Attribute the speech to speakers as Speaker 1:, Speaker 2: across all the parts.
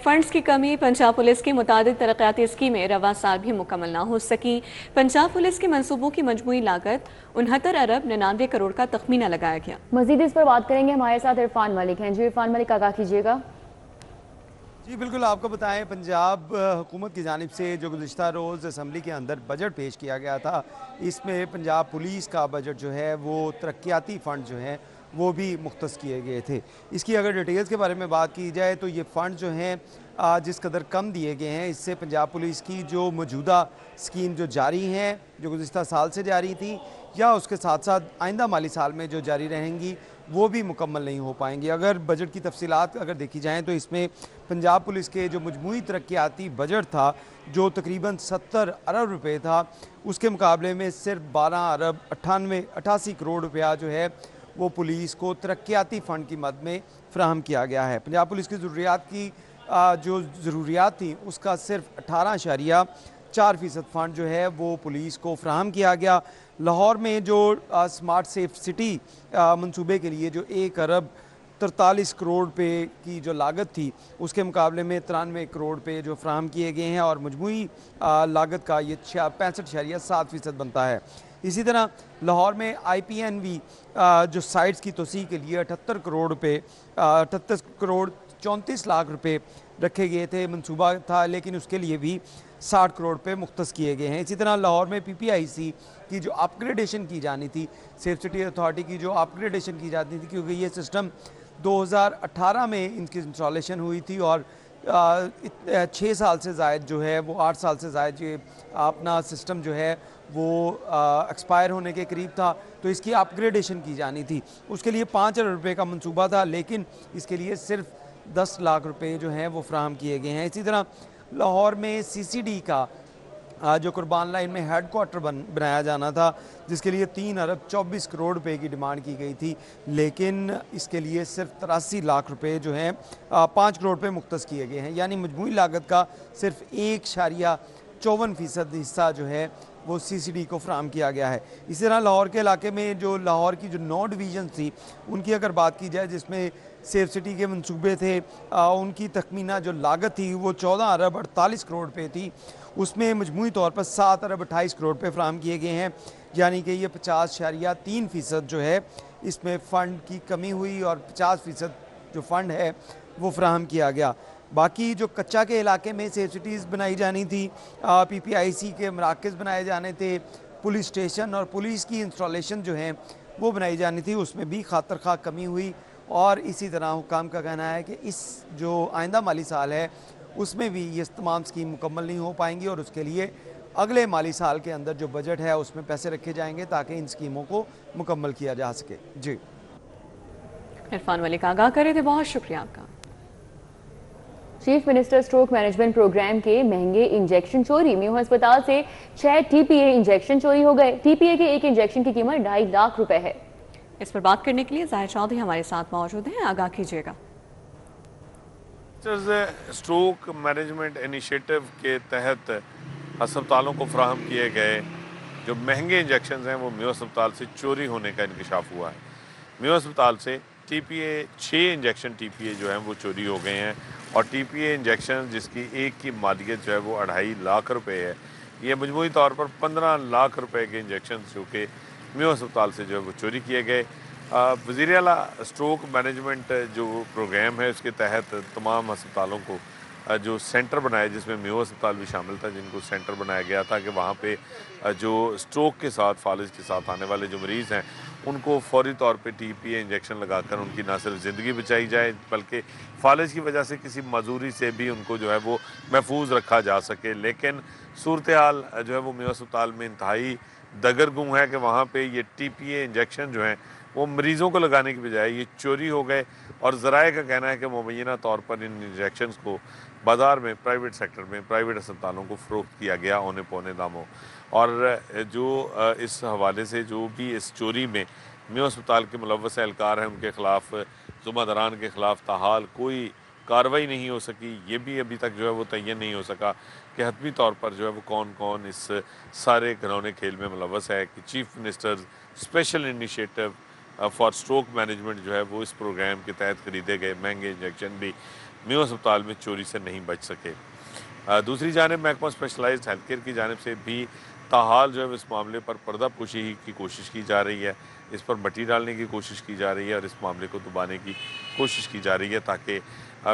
Speaker 1: Funds की कमी, Punjab police की मुतादिद तरक्याती स्कीमें रवा साल भी मुकम्मल ना हो सकी। पंजाब पुलिस के मंसूबों की मजमूई लागत 69 अरब 99 करोड़ का तखमीना लगाया गया।
Speaker 2: मजीद इस पर बात करेंगे, हमारे साथ इरफान मलिक हैं। जी इरफान मलिक, आगाह कीजिएगा।
Speaker 3: जी बिल्कुल, आपको बताएं पंजाब हुकूमत की जानिब से जो गुज़िश्ता रोज़ असम्बली के अंदर बजट पेश किया गया था, इसमें पंजाब पुलिस का बजट जो है वो तरक्याती फ़ंड जो हैं वो भी मुख्तस किए गए थे। इसकी अगर डिटेल्स के बारे में बात की जाए तो ये फ़ंड जो हैं जिस कदर कम दिए गए हैं, इससे पंजाब पुलिस की जो मौजूदा स्कीम जो जारी हैं, जो गुज़िश्ता साल से जारी थी या उसके साथ साथ आइंदा माली साल में जो जारी रहेंगी, वो भी मुकम्मल नहीं हो पाएंगी। अगर बजट की तफसीलात अगर देखी जाएँ तो इसमें पंजाब पुलिस के जो मजमूई तरक्याती बजट था, जो तकरीबन 70 अरब रुपए था, उसके मुकाबले में सिर्फ 12 अरब 88 करोड़ रुपया जो है वो पुलिस को तरक्याती फ़ंड की मद में फ़राहम किया गया है। पंजाब पुलिस की ज़रूरियात की जो ज़रूरियात थी उसका सिर्फ 18.4% फ़ंड जो है वो पुलिस को फ़राहम किया गया। लाहौर में जो स्मार्ट सेफ सिटी मंसूबे के लिए जो 1 अरब 43 करोड़ रुपये की जो लागत थी, उसके मुकाबले में 93 करोड़ रुपये जो फ्राहम किए गए हैं और मजमूई लागत का ये 65.7% बनता है। इसी तरह लाहौर में IPNV जो साइट्स की तोसी के लिए 78 करोड़ रुपये 38 करोड़ 34 लाख रुपए रखे गए थे, मंसूबा था, लेकिन उसके लिए भी 60 करोड़ रुपए मुख्तस किए गए हैं। इसी तरह लाहौर में PPIC की जो अपग्रेडेशन की जानी थी, सेफ सिटी अथॉरिटी की जो अपग्रेडेशन की जाती थी, क्योंकि ये सिस्टम 2018 में इनकी इंस्टॉलेशन हुई थी और 6 साल से ज़ायद जो है वो 8 साल से ज़ायद ये अपना सिस्टम जो है वो एक्सपायर होने के करीब था, तो इसकी अपग्रेडेशन की जानी थी। उसके लिए 5 अरब रुपये का मंसूबा था, लेकिन इसके लिए सिर्फ 10 लाख रुपए जो हैं वो फ्राहम किए गए हैं। इसी तरह लाहौर में CCD का जो कुर्बान लाइन में हेड क्वार्टर बनाया जाना था, जिसके लिए 3 अरब 24 करोड़ रुपए की डिमांड की गई थी, लेकिन इसके लिए सिर्फ 83 लाख रुपए जो हैं 5 करोड़ रुपए मुख्तस किए गए हैं। यानी मजमूई लागत का सिर्फ 1.54% हिस्सा जो है वो CCD को फ्राहम किया गया है। इसी तरह लाहौर के इलाके में जो लाहौर की जो 9 डिवीज़न थी, उनकी अगर बात की जाए, जिसमें सेफ सिटी के मंसूबे थे, उनकी तखमीना जो लागत थी वो 14 अरब 48 करोड़ रुपये थी। उसमें मजमूई तौर पर 7 अरब 28 करोड़ रुपये फ्राहम किए गए हैं, यानी कि ये 50.3% जो है इसमें फ़ंड की कमी हुई और 50% जो फ़ंड है वो फ्राहम किया गया। बाकी जो कच्चा के इलाके में सेफ सिटीज़ बनाई जानी थी, PPIC के मराकज़ बनाए जाने थे, पुलिस स्टेशन और पुलिस की इंस्टॉलेशन जो हैं वो बनाई जानी थी, उसमें भी खातर खा कमी हुई। और इसी तरह हुकाम का कहना है कि इस जो आइंदा माली साल है उसमें भी ये तमाम स्कीम मुकम्मल नहीं हो पाएंगी और उसके लिए अगले माली साल के अंदर जो बजट है उसमें पैसे रखे जाएंगे ताकि इन स्कीमों को मुकम्मल किया जा सके। जी
Speaker 1: इरफान मलिक आगाह करे थे, बहुत शुक्रिया आपका।
Speaker 2: Chief minister stroke management programme के महंगे इंजेक्शन चोरी। म्यू अस्पताल से 6 TPA इंजेक्शन चोरी हो गए। TPA के एक इंजेक्शन की कीमत 2.5 लाख रुपए है।
Speaker 1: इस पर बात करने के लिए जाहिर चौधरी हमारे साथ मौजूद हैं, आगाह कीजिएगा।
Speaker 4: स्ट्रोक मैनेजमेंट इनिशिएटिव के तहत अस्पतालों को फ्राहम किए गए जो महंगे इंजेक्शन हैं वो म्यू अस्पताल से चोरी होने का इंकशाफ हुआ है। म्यू अस्पताल से TPA 6 इंजेक्शन TPA जो हैं वो चोरी हो गए हैं और TPA इंजेक्शन जिसकी एक की मालियत जो है वो 2.5 लाख रुपए है, ये मजमूई तौर पर 15 लाख रुपए के इंजेक्शन जो कि म्यू अस्पताल से जो है वो चोरी किए गए। वज़ीर आला स्ट्रोक मैनेजमेंट जो प्रोग्राम है उसके तहत तमाम अस्पतालों को जो सेंटर बनाए, जिसमें म्यू अस्पताल भी शामिल था, जिनको सेंटर बनाया गया था कि वहाँ पे जो स्ट्रोक के साथ फालिज के साथ आने वाले जो मरीज़ हैं उनको फौरी तौर पे TPA इंजेक्शन लगाकर उनकी ना सिर्फ ज़िंदगी बचाई जाए बल्कि फालिज की वजह से किसी मजूरी से भी उनको जो है वो महफूज रखा जा सके। लेकिन सूरत हाल जो है वो म्यू अस्पताल में इंतहाई दगरगूं है कि वहाँ पे ये TPA इंजेक्शन जो हैं वो मरीज़ों को लगाने की बजाय ये चोरी हो गए और ज़राए का कहना है कि मुबैना तौर पर इन इंजेक्शन्स को बाज़ार में प्राइवेट सेक्टर में प्राइवेट अस्पतालों को फ़रोख्त किया गया औने पौने दामों। और जो इस हवाले से जो भी इस चोरी में म्यू अस्पताल के मुलव्वस एहलकार हैं उनके ख़िलाफ़, ज़िम्मेदारान के ख़िलाफ़ ताहाल कोई कार्रवाई नहीं हो सकी। ये भी अभी तक जो है वो तय्यन नहीं हो सका कि हतमी तौर पर जो है वो कौन कौन इस सारे घिनौने खेल में मुलव्वस है कि chief minister special initiative for stroke management जो है वो इस प्रोग्राम के तहत खरीदे गए महंगे इंजेक्शन भी मियो अस्पताल में चोरी से नहीं बच सके। दूसरी जानिब महकमा स्पेशलाइज्ड हेल्थ केयर की जानिब से भी ताहाल जो है इस मामले पर पर्दापोशी की कोशिश की जा रही है, इस पर मट्टी डालने की कोशिश की जा रही है और इस मामले को दबाने की कोशिश की जा रही है ताकि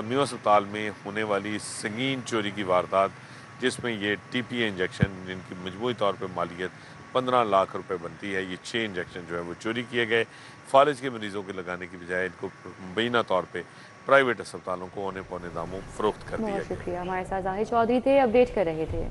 Speaker 4: मियो अस्पताल में होने वाली संगीन चोरी की वारदात, जिसमें ये TPA इंजेक्शन जिनकी मजमूई तौर पर मालियत 15 लाख रुपए बनती है, ये 6 इंजेक्शन जो है वो चोरी किए गए। फालिज के मरीजों के लगाने की बजाय इनको मुबैना तौर पे प्राइवेट अस्पतालों को औने पौने दामों फरोख्त कर दिया
Speaker 2: बहुत
Speaker 4: गया।
Speaker 2: शुक्रिया, हमारे साथ जाहिद चौधरी थे, अपडेट कर रहे थे।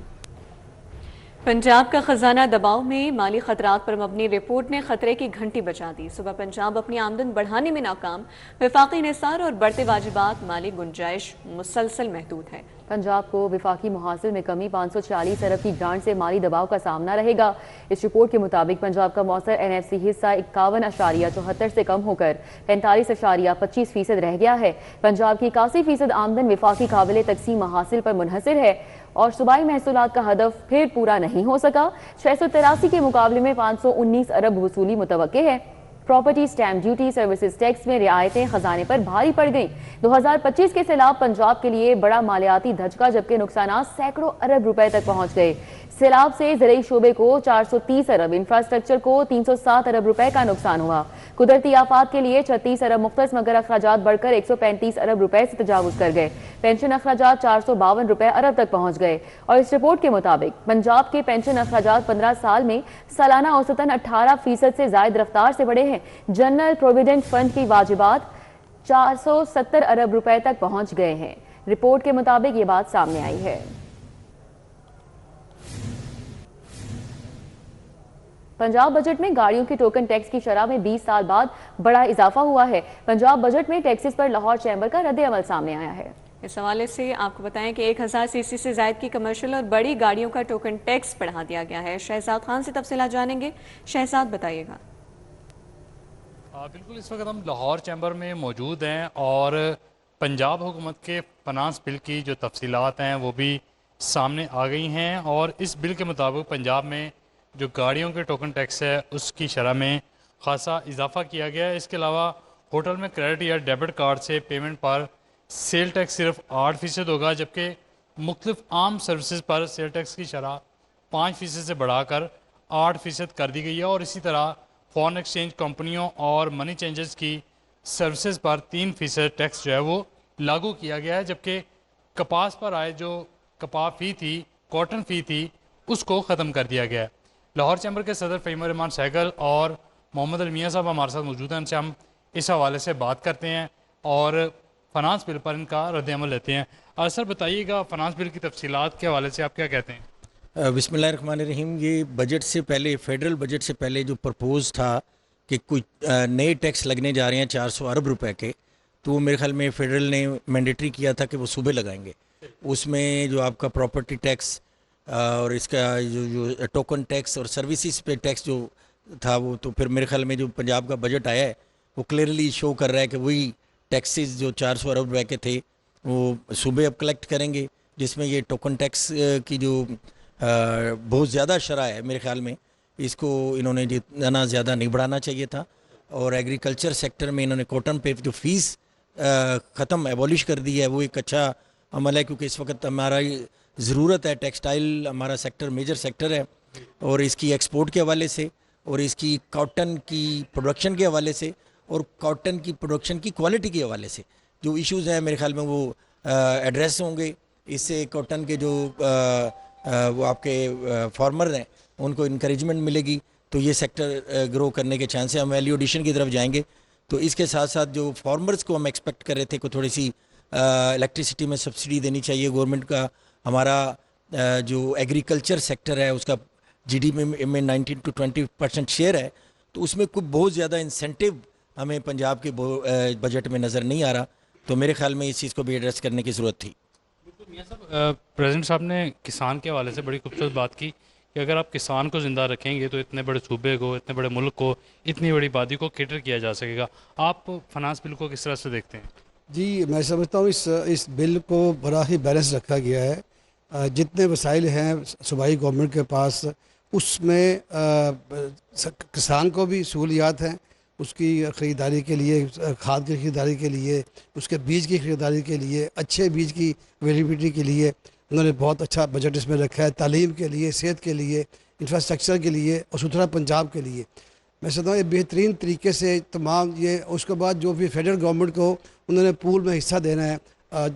Speaker 1: पंजाब का खजाना दबाव में, माली खतरात पर मबनी रिपोर्ट ने खतरे की घंटी बजा दी। सुबह पंजाब अपनी आमदन बढ़ाने में नाकाम, विफाकी निसार और बढ़ते वाजिबात, माली गुंजाइश मुसलसल महदूद है।
Speaker 2: पंजाब को विफाकी मुहासिल में कमी, 540 अरब की ग्रांट से माली दबाव का सामना रहेगा। इस रिपोर्ट के मुताबिक पंजाब का मौसर NFC हिस्सा 51.74 से कम होकर 45.25% रह गया है। पंजाब की 81% आमदन विफाकी काबिल तकसीम महासिल पर मुनहसर है और सूबाई महसूलात का हदफ फिर पूरा नहीं हो सका। 683 के मुकाबले में 519 अरब वसूली मुतवक्के है। Property stamp duty, services tax में रियायतें खजाने पर भारी पड़ गईं। 2025 के सैलाब पंजाब के लिए बड़ा मालियाती धचका, जबकि नुकसान सैकड़ों अरब रुपए तक पहुंच गए। सैलाब से ज़राई शोबे को 430 अरब, इंफ्रास्ट्रक्चर को 307 अरब रुपए का नुकसान हुआ। कुदरती आफात के लिए 36 अरब मुख्तस, मगर अखराजात बढ़कर 135 अरब रुपए से तजावुज कर गए। पेंशन अखराजात 452 रुपए अरब तक पहुंच गए और इस रिपोर्ट के मुताबिक पंजाब के पेंशन अखराजात 15 साल में सालाना औसतन 18% से जायद रफ्तार से बढ़े हैं। जनरल प्रोविडेंट फंड की वाजिबात 470 अरब रुपए तक पहुंच गए हैं। रिपोर्ट के मुताबिक ये बात सामने आई है। पंजाब बजट में गाड़ियों की टोकन टैक्स की शरह में 20 साल बाद बड़ा इजाफा हुआ है। पंजाब बजट में टैक्सेस पर लाहौर चैम्बर का रद्द-ए-अमल सामने आया है।
Speaker 1: इस हवाले से आपको बताएं कि 1000 सीसी से जायद की कमर्शियल और बड़ी गाड़ियों का टोकन टैक्स बढ़ा दिया गया है। शहजाद खान से तफसीलात जानेंगे। शहजाद, बताइएगा।
Speaker 5: बिल्कुल, इस वक्त हम लाहौर चैम्बर में मौजूद हैं और पंजाब हुकूमत के फाइनेंस बिल की जो तफसीलात हैं वो भी सामने आ गई हैं और इस बिल के मुताबिक पंजाब में जो गाड़ियों के टोकन टैक्स है उसकी शरह में खासा इजाफा किया गया है। इसके अलावा होटल में क्रेडिट या डेबिट कार्ड से पेमेंट पर सेल टैक्स सिर्फ 8% होगा, जबकि मुख्तलिफ आम सर्विसेज पर सेल टैक्स की शरह 5% से बढ़ाकर 8% कर दी गई है और इसी तरह फॉरेन एक्सचेंज कंपनियों और मनी चेंजर्स की सर्विसेज पर 3% टैक्स जो है वो लागू किया गया है, जबकि कपास पर आए जो कपास फ़ी थी, कॉटन फ़ी थी, उसको ख़त्म कर दिया गया है। लाहौर चैम्बर के सदर फ़हीम रहमान सहगल और मोहम्मद अली मियाँ साहब हमारे साथ मौजूद हैं, उनसे हम इस हवाले से बात करते हैं और फाइनेंस बिल पर इनका रद्द-ए-अमल लेते हैं। सर बताइएगा, फाइनेंस बिल की तफसीलात के हवाले से आप क्या कहते हैं?
Speaker 6: बिस्मिल्लाहिर्रहमानिर्रहीम। ये बजट से पहले, फेडरल बजट से पहले जो प्रपोज था कि कुछ नए टैक्स लगने जा रहे हैं 400 अरब रुपए के, तो वो मेरे ख्याल में फेडरल ने मैंडेटरी किया था कि वो सुबह लगाएंगे। उसमें जो आपका प्रॉपर्टी टैक्स और इसका जो टोकन टैक्स और सर्विसेज पे टैक्स जो था वो, तो फिर मेरे ख्याल में जो पंजाब का बजट आया है वो क्लियरली शो कर रहा है कि वही टैक्सेस जो 400 अरब रुपए के थे वो सुबह अब कलेक्ट करेंगे, जिसमें ये टोकन टैक्स की जो बहुत ज़्यादा शरह है, मेरे ख्याल में इसको इन्होंने जितना ज़्यादा नहीं बढ़ाना चाहिए था। और एग्रीकल्चर सेक्टर में इन्होंने कॉटन पे जो फीस ख़त्म एबॉलिश कर दी है, वो एक अच्छा अमल है, क्योंकि इस वक्त हमारा ज़रूरत है, टेक्सटाइल हमारा सेक्टर मेजर सेक्टर है और इसकी एक्सपोर्ट के हवाले से और इसकी कॉटन की प्रोडक्शन के हवाले से और कॉटन की प्रोडक्शन की क्वालिटी के हवाले से जो इश्यूज़ हैं मेरे ख्याल में वो एड्रेस होंगे। इससे कॉटन के जो वो आपके फार्मर हैं उनको इनकरेजमेंट मिलेगी, तो ये सेक्टर ग्रो करने के चांस है। हम वैल्यू एडिशन की तरफ जाएंगे, तो इसके साथ साथ जो फार्मर्स को हम एक्सपेक्ट कर रहे थे को थोड़ी सी इलेक्ट्रिसिटी में सब्सिडी देनी चाहिए गवर्नमेंट का। हमारा जो एग्रीकल्चर सेक्टर है उसका GDP में 19 to 20% शेयर है, तो उसमें कोई बहुत ज़्यादा इंसेंटिव हमें पंजाब के बजट में नज़र नहीं आ रहा, तो मेरे ख्याल में इस चीज़ को भी एड्रेस करने की ज़रूरत थी।
Speaker 5: प्रेसिडेंट साहब ने किसान के हवाले से बड़ी खूबसूरत बात की कि अगर आप किसान को ज़िंदा रखेंगे तो इतने बड़े सूबे को, इतने बड़े मुल्क को, इतनी बड़ी आबादी को कैटर किया जा सकेगा। आप फाइनेंस बिल को किस तरह से देखते हैं?
Speaker 7: जी, मैं समझता हूँ इस बिल को बड़ा ही बैलेंस रखा गया है। जितने वसाइल हैं सूबाई गवर्नमेंट के पास, उसमें किसान को भी सहूलियात हैं उसकी ख़रीदारी के लिए, खाद की ख़रीदारी के लिए, उसके बीज की ख़रीदारी के लिए, अच्छे बीज की अवेलेबिलिटी के लिए उन्होंने बहुत अच्छा बजट इसमें रखा है। तालीम के लिए, सेहत के लिए, इंफ्रास्ट्रक्चर के लिए और सुथरा पंजाब के लिए मैं समझता हूँ ये बेहतरीन तरीके से तमाम ये। उसके बाद जो भी फेडरल गवर्नमेंट को उन्होंने पूल में हिस्सा देना है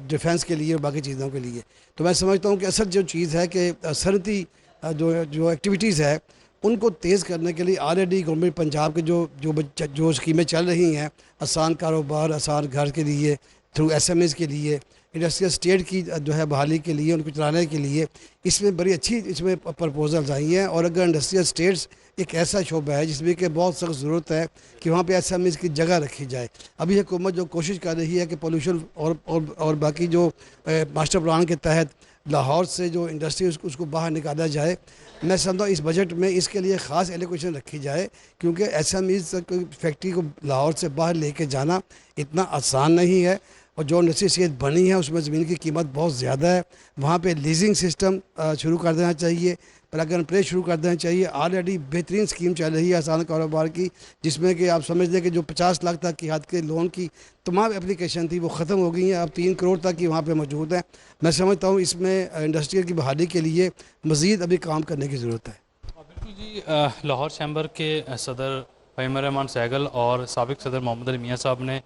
Speaker 7: डिफेंस के लिए और बाकी चीज़ों के लिए, तो मैं समझता हूँ कि असल जो चीज़ है कि सनती जो एक्टिविटीज़ है उनको तेज़ करने के लिए ऑलरेडी गवर्नमेंट पंजाब के जो स्कीमें चल रही हैं, आसान कारोबार, आसान घर के लिए, थ्रू SMEs के लिए, इंडस्ट्रियल स्टेट की जो है बहाली के लिए, उनको चलाने के लिए, इसमें बड़ी अच्छी इसमें प्रपोजल्स आई हैं। और अगर इंडस्ट्रियल स्टेट्स एक ऐसा शोबा है जिसमें कि बहुत सख्त ज़रूरत है कि वहाँ पे SMEs की जगह रखी जाए। अभी हुकूमत जो कोशिश कर रही है कि पोल्यूशन और बाकी जो मास्टर प्लान के तहत लाहौर से जो इंडस्ट्री उसको बाहर निकाला जाए, मैं समझता हूँ इस बजट में इसके लिए ख़ास एलोकेशन रखी जाए, क्योंकि SMEs फैक्ट्री को लाहौर से बाहर लेके जाना इतना आसान नहीं है। और जो इंडस्ट्री सेहत बनी है उसमें ज़मीन की कीमत बहुत ज़्यादा है। वहाँ पे लीजिंग सिस्टम शुरू कर देना चाहिए, प्लग एंड प्ले शुरू कर देना चाहिए। ऑलरेडी बेहतरीन स्कीम चल रही है आसान कारोबार की, जिसमें कि आप समझ लें कि जो 50 लाख तक की हद के लोन की तमाम एप्लीकेशन थी वो ख़त्म हो गई हैं, अब 3 करोड़ तक की वहाँ पे मौजूद है। मैं समझता हूँ इसमें इंडस्ट्री की बहाली के लिए मज़ीद अभी काम करने की ज़रूरत है।
Speaker 5: बिल्कुल जी, लाहौर चैम्बर के सदर फ़हीम रहमान सहगल और साबिक सदर मोहम्मद अली मियाँ साहब ने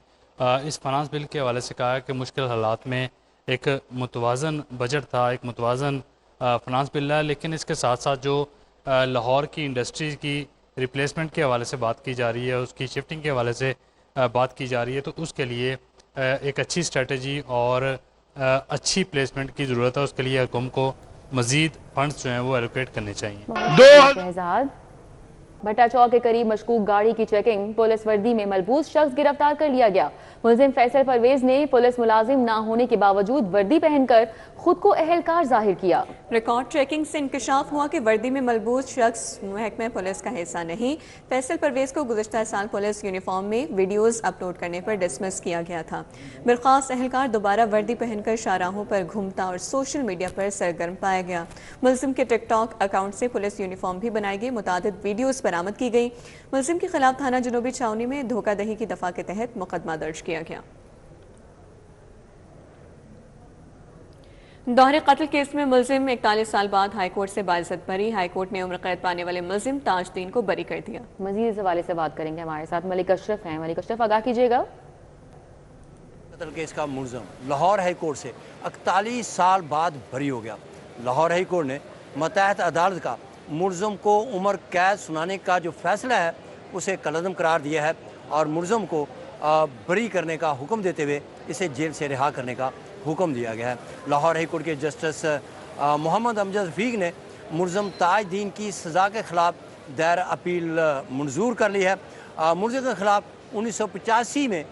Speaker 5: इस फाइनेंस बिल के हवाले से कहा है कि मुश्किल हालात में एक मुतवाज़न बजट था, एक मुतवाज़न फाइनेंस बिल है, लेकिन इसके साथ साथ जो लाहौर की इंडस्ट्रीज़ की रिप्लेसमेंट के हवाले से बात की जा रही है, उसकी शिफ्टिंग के हवाले से बात की जा रही है, तो उसके लिए एक अच्छी स्ट्रेटजी और अच्छी प्लेसमेंट की ज़रूरत है। उसके लिए हुकूमत को मज़ीद फंड्स जो हैं वो एलोकेट करने चाहिए।
Speaker 2: भट्टा चौक के करीब मशकूक गाड़ी की चेकिंग, पुलिस वर्दी में मलबूस शख्स गिरफ्तार कर लिया गया। मुलजिम फैसल परवेज ने पुलिस मुलाजिम ना होने के बावजूद वर्दी पहनकर खुद को अहलकार जाहिर किया।
Speaker 1: रिकॉर्ड चेकिंग से इंकशाफ हुआ कि वर्दी में मलबूस शख्स महकमे पुलिस का हिस्सा नहीं। फैसल परवेज को गुज़िश्ता साल पुलिस यूनिफॉर्म में वीडियोस अपलोड करने पर डिसमिस किया गया था। बर्खास्त अहलकार दोबारा वर्दी पहनकर शाहराहों पर घूमता और सोशल मीडिया पर सरगर्म पाया गया। मुलजिम के टिकटॉक अकाउंट से पुलिस यूनिफॉर्म भी बनाई गई, मुतादिद वीडियोस बरामद की गई। मुलजिम के खिलाफ थाना जनूबी छावनी में धोखाधड़ी की दफा के तहत मुकदमा दर्ज किया गया। दोहरे कत्ल केस में मुलजिम 41 साल बाद हाईकोर्ट से बाइज्जत बरी। हाईकोर्ट ने उम्र कैद पाने वाले मुलजिम ताजदीन को बरी कर दिया।
Speaker 2: मजीद इस हवाले से बात करेंगे, हमारे साथ मलिक अशरफ हैं। मलिक अशरफ, आगाह कीजिएगा।
Speaker 8: कत्ल केस का मुलजिम लाहौर हाई कोर्ट से 41 साल बाद बरी हो गया। लाहौर हाई कोर्ट ने मतहत अदालत का मुलजिम को उम्र कैद सुनाने का जो फैसला है उसे कलअदम करार दिया है और मुलजिम को बरी करने का हुक्म देते हुए इसे जेल से रिहा करने का हुक्म दिया गया है। लाहौर हाई कोर्ट के जस्टिस मोहम्मद अमजद रफीक ने मुलजिम ताजदीन की सज़ा के ख़िलाफ़ दायर अपील मंजूर कर ली है। मुलजिम के ख़िलाफ़ 1985 में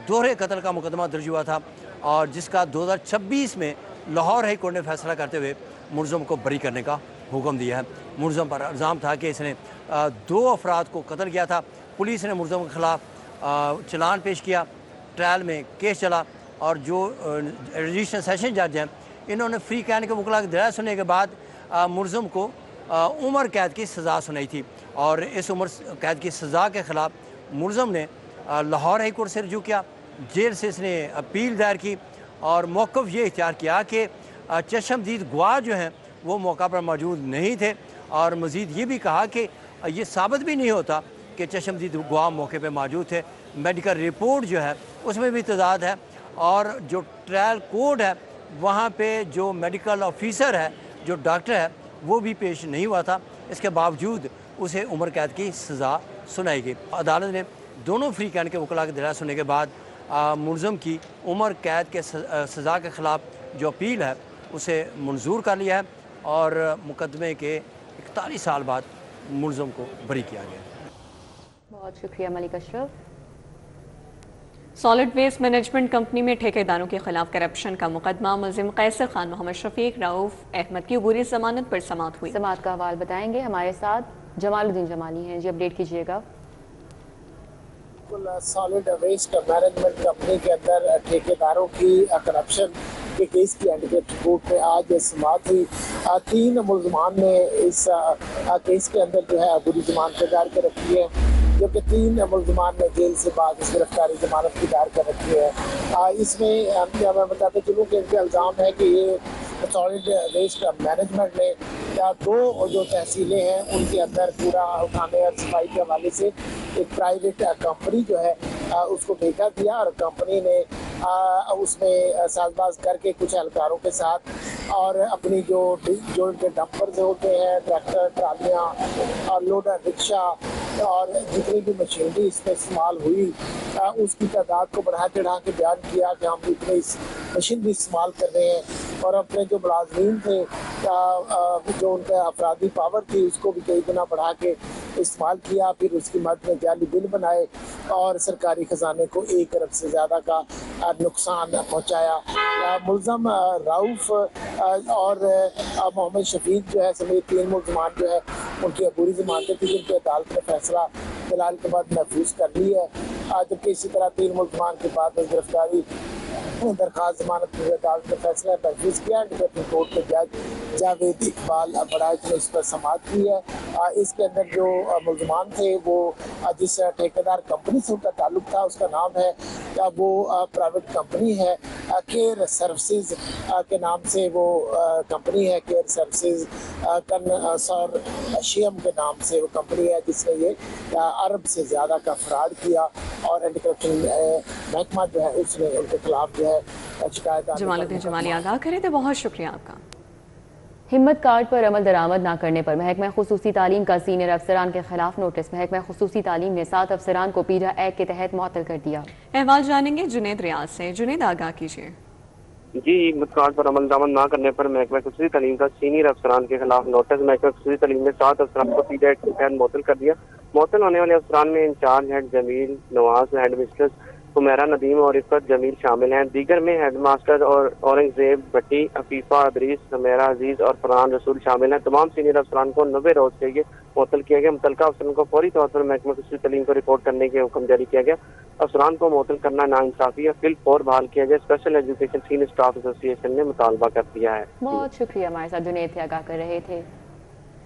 Speaker 8: दोहरे कत्ल का मुकदमा दर्ज हुआ था और जिसका 2026 में लाहौर हाई कोर्ट ने फैसला करते हुए मुलजिम को बरी करने का हुक्म दिया है। मुलजिम पर इल्ज़ाम था कि इसने 2 अफराद को कत्ल किया था। पुलिस ने मुलजिम के ख़िलाफ़ चलान पेश किया, ट्रायल में केस चला और जो रजिस्ट्रेशन सेशन जज हैं इन्होंने फ्री कहने के मुकला दलाइल सुनने के बाद मुलजिम को उम्र कैद की सज़ा सुनाई थी और इस उम्र कैद की सज़ा के ख़िलाफ़ मुलजिम ने लाहौर हाई कोर्ट से रजू किया। जेल से इसने अपील दायर की और मौक़िफ़ ये इख्तियार किया कि चशमदीद गवाह जो हैं वो मौका पर मौजूद नहीं थे और मज़ीद ये भी कहा कि ये साबित भी नहीं होता कि चशमदीद गवाह मौके पर मौजूद थे। मेडिकल रिपोर्ट जो है उसमें भी तजाद है और जो ट्रायल कोर्ट है वहाँ पे जो मेडिकल ऑफिसर है, जो डॉक्टर है, वो भी पेश नहीं हुआ था। इसके बावजूद उसे उम्र कैद की सज़ा सुनाई गई। अदालत ने दोनों फ्री कहने के वकला के दलाइल सुनने के बाद मुलजिम की उम्र कैद के सज़ा के ख़िलाफ़ जो अपील है उसे मंजूर कर लिया है और मुकदमे के 41 साल बाद मुलजिम को बरी किया गया।
Speaker 2: बहुत शुक्रिया Malik Ashraf.
Speaker 1: Solid waste management company में ठेकेदारों के खिलाफ करप्शन का मुकदमा, मुलजिम कैसर खान, मोहम्मद शफीक, रऊफ अहमद की अबूरी जमानत पर समाअत हुई।
Speaker 2: समाअत का हवाल बताएंगे, हमारे साथ जमालुद्दीन जमाली हैं। जी, अपडेट कीजिएगा।
Speaker 9: सॉलिड वेस्ट मैनेजमेंट कंपनी के अंदर ठेकेदारों की करप्शन के केस की एडवोकेट कोर्ट में आज समाअत हुई। 3 मुलजमान ने इस केस के अंदर जो है अबूरी जमानत दायर कर रखी है। जबकि 3 मुलजमान ने जेल से बाद इस गिरफ्तारी जमानत की दायर कर रखी है। इसमें मैं बताते चलूँ कि इनके इल्ज़ाम है कि ये सॉलिड वेस्ट मैनेजमेंट ने 2 जो तहसीलें हैं उनके अंदर कूड़ा उठाने और सफाई के हवाले से एक प्राइवेट कंपनी जो है उसको ठेका दिया और कंपनी ने उसमें साजबाज करके कुछ एहलकारों के साथ और अपनी जो इनके डंपर्स होते हैं, ट्रैक्टर, ट्रालियाँ और लोडर रिक्शा और जितनी भी मशीनरी इसमें इस्तेमाल हुई उसकी तादाद को बढ़ा चढ़ा के बयान किया कि हम इतने मशीनरी इस्तेमाल कर रहे हैं और अपने जो मुलाजमीन थे जो उनका अफराधी पावर थी उसको भी कई गुना बढ़ा के इस्तेमाल किया। फिर उसकी मद में जाली बिल बनाए और सरकारी खजाने को 1 अरब से ज़्यादा का नुकसान पहुँचाया। मुलजम राउफ और मोहम्मद शफीक जो है समेत 3 मुलजमान जो है उनकी अबूरी जमानतें थी जिनकी अदालत ने फैसला दलाल के बाद महफूज कर ली है। जबकि इसी तरह 3 मुलजमान के बाद गिरफ्तारी दरखास्त जमानत की अदालत ने फैसला महफूज किया। डिफेंस कोर्ट के जज जावेद इकबाल बड़ाइच ने इस पर समाअत की है। इसके अंदर जो मुलजमान थे वो जिस ठेकेदार कंपनी से उनका ताल्लुक था उसका नाम है वो प्राइवेट कंपनी है केयर सर्विसेज के नाम से वो कंपनी है। केयर सर्विसेज कंसोर्शियम के नाम से वो कंपनी है जिसने ये अरब से ज़्यादा का फ्रॉड किया और एंटी करप्शन महकमा जो है उसने उनके खिलाफ जो है शिकायत।
Speaker 1: जमालुद्दीन जमाली आगाह करें तो बहुत शुक्रिया आपका।
Speaker 2: हिम्मत कार्ड पर अमल दरामद न करने पर महकमा खुसूसी तालीम का सीनियर अफसरान के खिलाफ नोटिस। महकमा खुसूसी तालीम ने 7 अफसरान को पीडा एक्ट के तहत मुअत्तल कर दिया।
Speaker 1: अहवाल जानेंगे जुनेद रियाज से। जुनेद आगाह कीजिए।
Speaker 10: जी, हिम्मत कार्ड पर अमल दरामद न करने पर महकमा खुसूसी तालीम का सीनियर अफसरान के खिलाफ नोटिस। महकमा खुसूसी तालीम ने 7 अफसरान को पीडा एक्ट के तहत मुअत्तल कर दिया। मुअत्तल होने वाले अफसरान में incharge head Jameel Nawaz, headmistress Humaira Nadeem और इफ़त जमील शामिल हैं। दीगर में हेडमास्टर और औरंगजेब भट्टी, अफीफा अदरीस, हुमैरा अजीज और फरहान रसूल शामिल हैं। तमाम सीनियर अफसरान को 90 रोज के लिए मुअत्तल किया गया। मुतल्लिका अफसरान को फौरी तौर पर महकमा खुसूसी तालीम को रिपोर्ट करने के हुक्म जारी किया गया। अफसरान को मुअत्तल करना नाइंसाफी है, फिल फौर बहाल किया जाए। Special education senior staff association ने मुतालबा कर दिया है।
Speaker 2: बहुत शुक्रिया, हमारे साथ जुनेद थे आगाह कर रहे थे।